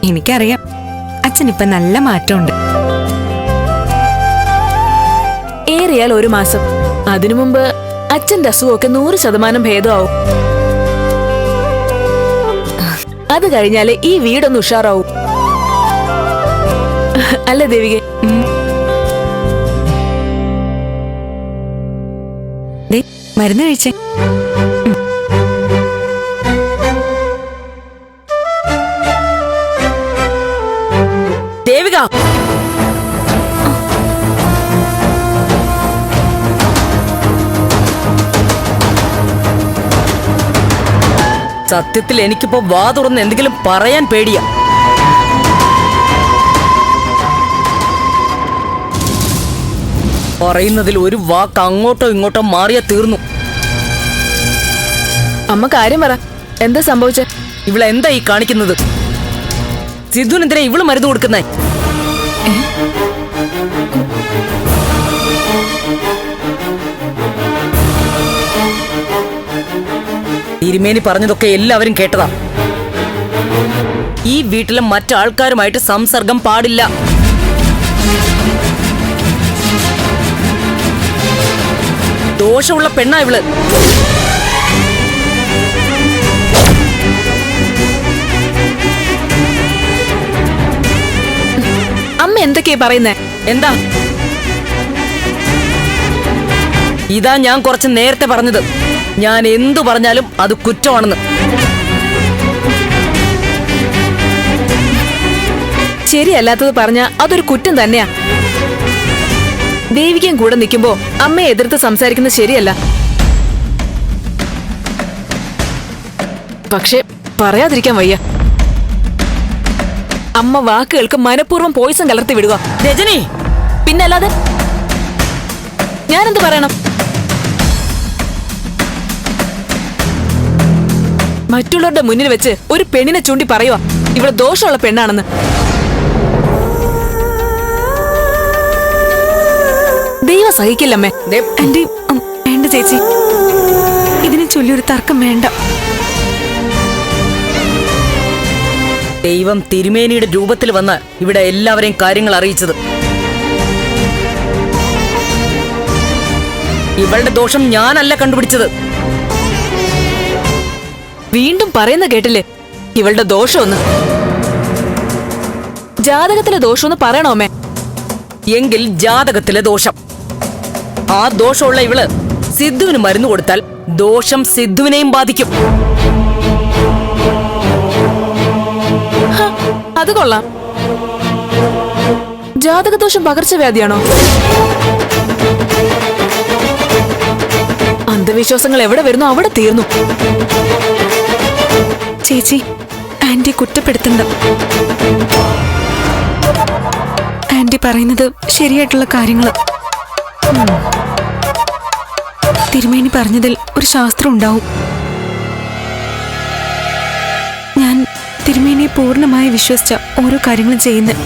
എനിക്കറിയാം, അച്ഛൻ ഇപ്പൊ നല്ല മാറ്റമുണ്ട്. ഏറിയാൽ 1 മാസം. അതിനു മുമ്പ് അച്ഛന്റെ അസുഖമൊക്കെ 100% ഭേദമാവും. അത് കഴിഞ്ഞാല് ഈ വീടൊന്ന് ഉഷാറാവും. അല്ല ദേവികെ? മരുന്ന് കഴിച്ചേ. ദേവിക, സത്യത്തിൽ എനിക്കിപ്പോ വാ തുറന്ന് എന്തെങ്കിലും പറയാൻ പേടിയാ. പറയുന്നതിൽ ഒരു വാക്ക് അങ്ങോട്ടോ ഇങ്ങോട്ടോ മാറിയാ തീർന്നു. അമ്മ കാര്യം പറ, എന്താ സംഭവിച്ചേ? ഇവളെന്താ ഈ കാണിക്കുന്നത്? സിദ്ധുനെന്തിനാ ഇവള് മരുന്ന് കൊടുക്കുന്നേ? തിരുമേനി പറഞ്ഞതൊക്കെ എല്ലാവരും കേട്ടതാ. ഈ വീട്ടിലെ മറ്റാൾക്കാരുമായിട്ട് സംസർഗം പാടില്ല. ദോഷമുള്ള പെണ്ണാ ഇവള്. അമ്മ എന്തൊക്കെയാ പറയുന്നേ? എന്താ? ഇതാ ഞാൻ കുറച്ച് നേരത്തെ പറഞ്ഞത്. ഞാൻ എന്തു പറഞ്ഞാലും അത് കുറ്റമാണെന്ന്. ശരിയല്ലാത്തത് പറഞ്ഞ അതൊരു കുറ്റം തന്നെയാ. ദേവികയും കൂടെ നിൽക്കുമ്പോ അമ്മയെ എതിർത്ത് സംസാരിക്കുന്നത് ശരിയല്ല. പക്ഷെ പറയാതിരിക്കാൻ വയ്യ. അമ്മ വാക്കുകൾക്ക് മനഃപൂർവ്വം പോയിസൺ കലർത്തി വിടുക. രജനി, പിന്നല്ലാതെ ഞാനെന്ത് പറയണം? മറ്റുള്ളവരുടെ മുന്നിൽ വെച്ച് ഒരു പെണ്ണിനെ ചൂണ്ടി പറയുക ഇവിടെ ദോഷമുള്ള പെണ്ണാണെന്ന്. ദൈവം സഹിക്കില്ലമ്മേ. ആന്റി, വേണ്ട ചേച്ചി, ഇതിനെ ചൊല്ലിയൊരു തർക്കം വേണ്ട. ദൈവം തിരുമേനിയുടെ രൂപത്തിൽ വന്ന് ഇവിടെ എല്ലാവരെയും കാര്യങ്ങൾ അറിയിച്ചത്. ഇവളുടെ ദോഷം ഞാനല്ല കണ്ടുപിടിച്ചത്. വീണ്ടും പറയുന്ന കേട്ടില്ലേ ഇവളുടെ ദോഷമൊന്ന്? ജാതകത്തിലെ ദോഷമൊന്ന് പറയണോ അമ്മേ? എങ്കിൽ ജാതകത്തിലെ ദോഷം. ആ ദോഷമുള്ള ഇവള് സിദ്ധുവിന് മരുന്ന് കൊടുത്താൽ ദോഷം സിദ്ധുവിനെയും ബാധിക്കും. അത് കൊള്ളാം. ജാതകദോഷം പകർച്ചവ്യാധിയാണോ? അന്ധവിശ്വാസങ്ങൾ എവിടെ വരുന്നു അവിടെ തീർന്നു. ചേച്ചി, ആന്റി കുറ്റപ്പെടുത്തണ്ട. ആന്റി പറയുന്നത് ശരിയായിട്ടുള്ള കാര്യങ്ങള്. തിരുമേനി പറഞ്ഞതിൽ ഒരു ശാസ്ത്രം ഉണ്ടാവും. ഞാൻ തിരുമേനിയെ പൂർണ്ണമായി വിശ്വസിച്ച ഓരോ കാര്യങ്ങളും ചെയ്യുന്നത്.